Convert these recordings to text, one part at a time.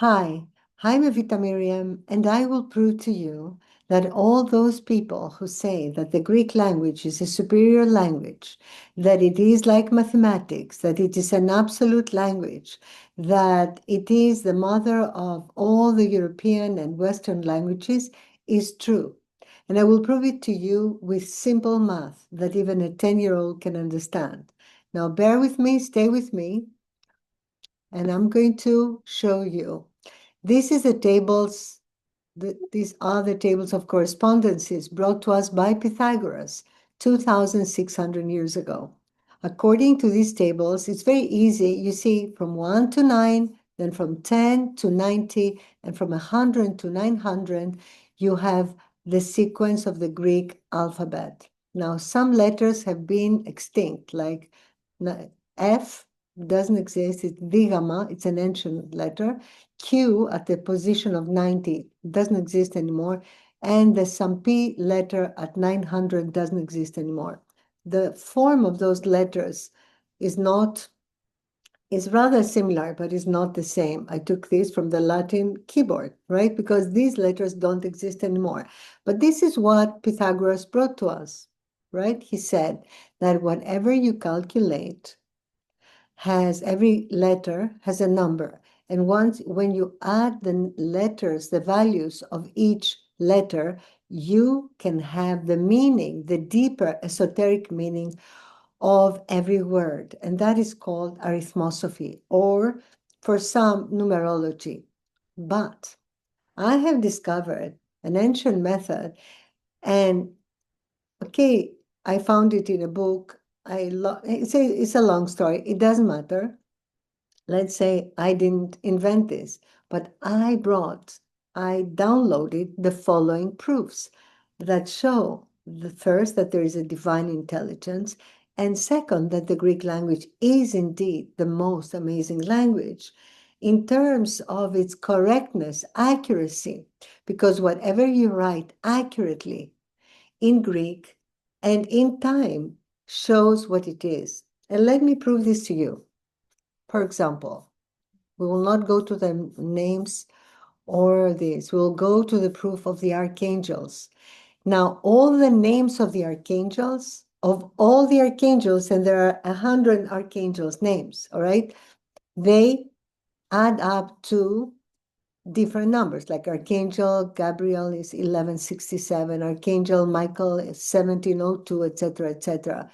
Hi, I'm Evita Myriam, and I will prove to you that all those people who say that the Greek language is a superior language, that it is like mathematics, that it is an absolute language, that it is the mother of all the European and Western languages, is true. And I will prove it to you with simple math that even a 10-year-old can understand. Now, bear with me, stay with me, and I'm going to show you. This is the tables, these are the tables of correspondences brought to us by Pythagoras 2,600 years ago. According to these tables, it's very easy. You see from 1 to 9, then from 10 to 90, and from 100 to 900, you have the sequence of the Greek alphabet. Now, some letters have been extinct, like F doesn't exist. It's Digama, it's an ancient letter. Q at the position of 90 doesn't exist anymore. And the some P letter at 900 doesn't exist anymore. The form of those letters is rather similar, but is not the same. I took this from the Latin keyboard, right? Because these letters don't exist anymore. But this is what Pythagoras brought to us, right? He said that whatever you calculate every letter has a number. And when you add the letters, the values of each letter, you can have the meaning, the deeper esoteric meaning of every word. And that is called arithmosophy, or for some, numerology. But I have discovered an ancient method, and okay, I found it in a book. It's a long story. It doesn't matter. Let's say I didn't invent this, but I downloaded the following proofs that show the first, that there is a divine intelligence, and second, that the Greek language is indeed the most amazing language in terms of its correctness, accuracy, because whatever you write accurately in Greek and in time shows what it is. And let me prove this to you. For example, we will not go to the names or this. We'll go to the proof of the archangels. Now, all the names of the archangels, and there are 100 archangels' names, all right? They add up to different numbers, like Archangel Gabriel is 1167, Archangel Michael is 1702, etc., etc.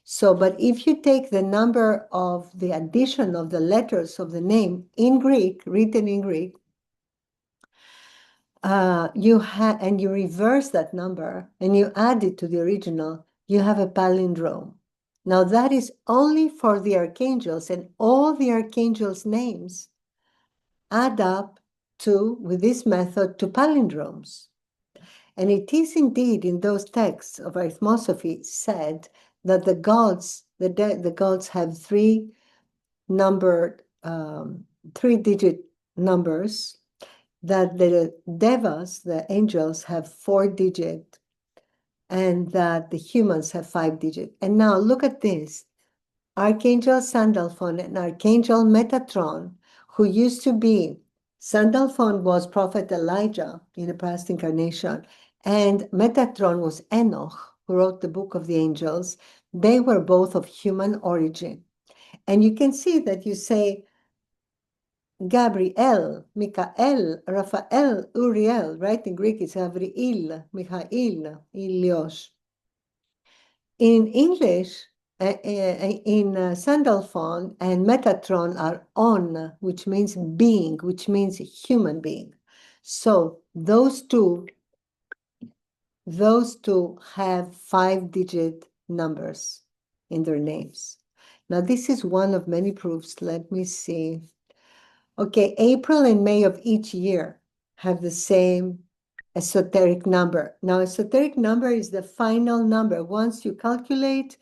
So, but if you take the number of the addition of the letters of the name in Greek, written in Greek, and you reverse that number and you add it to the original, you have a palindrome. Now that is only for the archangels, and all the archangels' names add up with this method, to palindromes. And it is indeed in those texts of Arithmosophy said that the gods have three-digit numbers, that the devas, the angels, have 4-digit, and that the humans have 5-digit. And now look at this. Archangel Sandalphon and Archangel Metatron, who used to be, Sandalphon was Prophet Elijah in a past incarnation, and Metatron was Enoch, who wrote the Book of the Angels. They were both of human origin. And you can see that you say Gabriel, Michael, Raphael, Uriel, right? In Greek, it's Gabriel, Michael, Ilios. In English, in Sandalphon and Metatron are on, which means being, which means human being. So those two have 5-digit numbers in their names. Now, this is one of many proofs. Let me see. Okay, April and May of each year have the same esoteric number. Now, esoteric number is the final number. Once you calculate,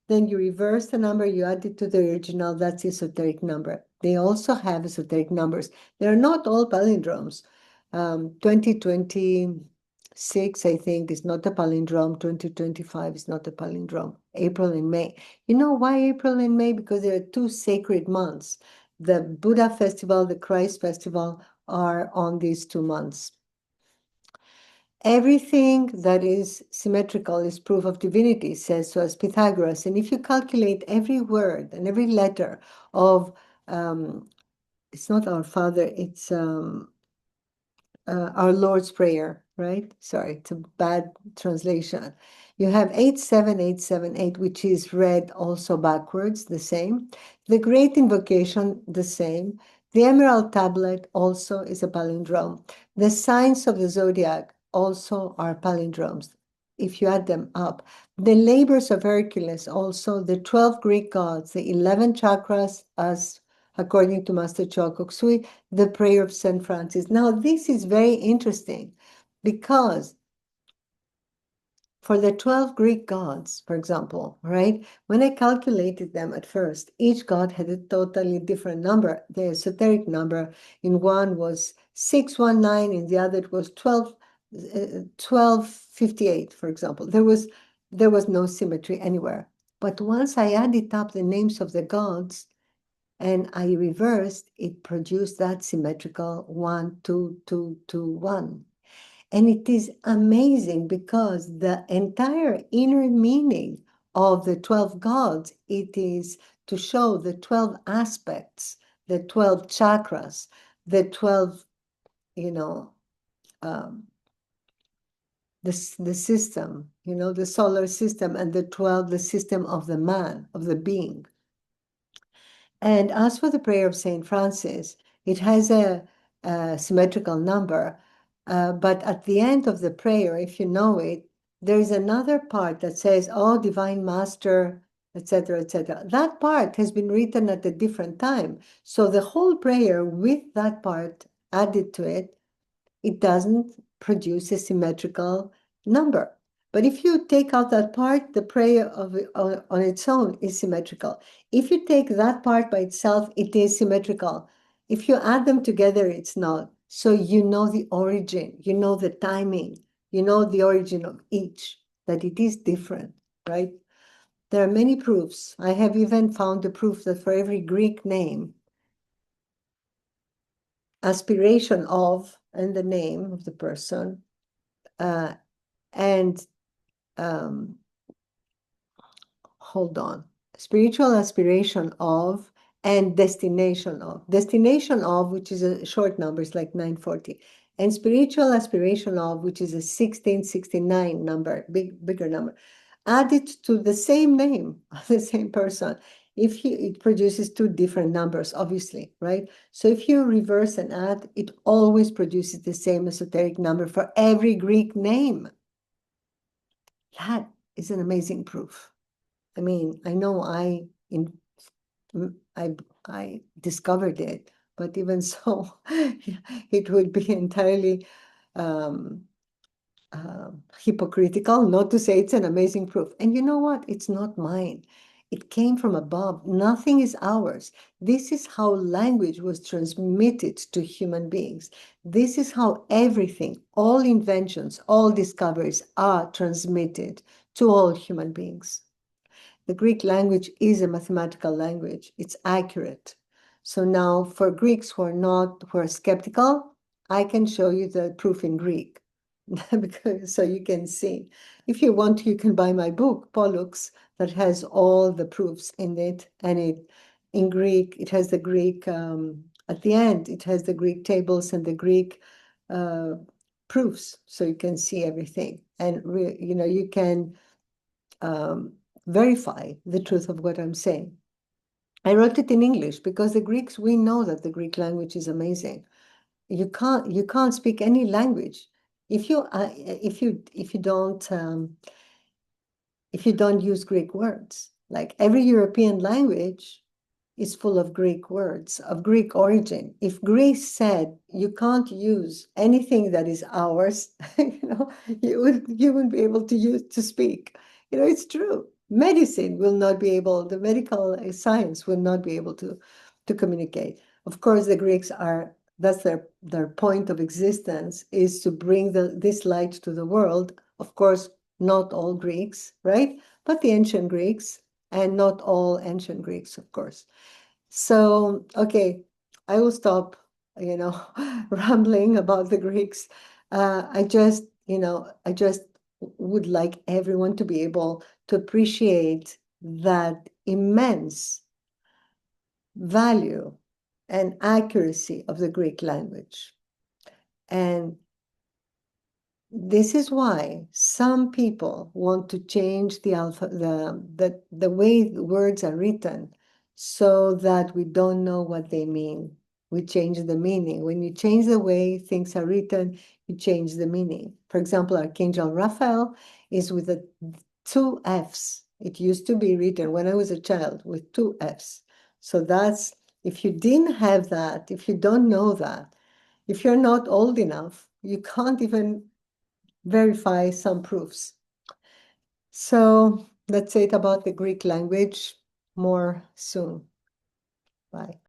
then you reverse the number, you add it to the original, that's the esoteric number. They also have esoteric numbers. They're not all palindromes. 2026, I think, is not a palindrome. 2025 is not a palindrome. April and May. You know why April and May? Because there are two sacred months. The Buddha festival, the Christ festival, are on these 2 months. Everything that is symmetrical is proof of divinity, says so as Pythagoras. And if you calculate every word and every letter of, it's not Our Father, it's Our Lord's Prayer, right? Sorry, it's a bad translation. You have 87878, which is read also backwards, the same. The Great Invocation, the same. The Emerald Tablet also is a palindrome. The signs of the zodiac also are palindromes, if you add them up. The labors of Hercules also, the 12 Greek gods, the 11 chakras, as according to Master Choa Sui, the prayer of St. Francis. Now, this is very interesting because for the 12 Greek gods, for example, right, when I calculated them at first, each god had a totally different number. The esoteric number in one was 619, in the other it was 1258, for example. There was no symmetry anywhere. But once I added up the names of the gods, and I reversed, it produced that symmetrical 1, 2, 2, 2, 1. And it is amazing because the entire inner meaning of the 12 gods, it is to show the 12 aspects, the 12 chakras, the 12, um, the system, the solar system, and the 12, the system of the man, of the being. And as for the prayer of St. Francis, it has a symmetrical number, but at the end of the prayer, if you know it, there is another part that says, "Oh, Divine Master," etc., etc. That part has been written at a different time. So the whole prayer with that part added to it, it doesn't produce a symmetrical number. But if you take out that part, the prayer on its own is symmetrical. If you take that part by itself, it is symmetrical. If you add them together, it's not. So you know the origin, you know the timing, you know the origin of each, that it is different, right? There are many proofs. I have even found the proof that for every Greek name, aspiration of, and the name of the person, and hold on, spiritual aspiration of and destination of. Destination of, which is a short number, is like 940. And spiritual aspiration of, which is a 1669 number, bigger number, added to the same name of the same person. It produces two different numbers, obviously, right? So if you reverse and add, it always produces the same esoteric number for every Greek name. That is an amazing proof. I mean, I know I discovered it, but even so, it would be entirely hypocritical not to say it's an amazing proof. And you know what? It's not mine. It came from above. Nothing is ours. This is how language was transmitted to human beings. This is how everything, all inventions, all discoveries are transmitted to all human beings. The Greek language is a mathematical language. It's accurate. So now for Greeks who are skeptical, I can show you the proof in Greek. So you can see. If you want, you can buy my book, Pollux, that has all the proofs in it. And in Greek, it has the Greek, at the end, it has the Greek tables and the Greek proofs. So you can see everything. And, you can verify the truth of what I'm saying. I wrote it in English because the Greeks, we know that the Greek language is amazing. You can't speak any language if you don't use Greek words. Like every European language is full of Greek words of Greek origin. If Greece said you can't use anything that is ours, you wouldn't be able to speak. It's true. Medicine will not be able, the medical science will not be able to communicate. Of course, the Greeks that's their point of existence, is to bring this light to the world. Of course, not all Greeks, right? But the ancient Greeks, and not all ancient Greeks, of course. So, okay, I will stop rambling about the Greeks. I just would like everyone to be able to appreciate that immense value and accuracy of the Greek language. And this is why some people want to change the way the words are written so that we don't know what they mean. We change the meaning. When you change the way things are written, you change the meaning. For example, Archangel Raphael is with two F's. It used to be written when I was a child with two F's. So that's, if you didn't have that, if you don't know that, if you're not old enough, you can't even verify some proofs. So that's it about the Greek language. More soon. Bye.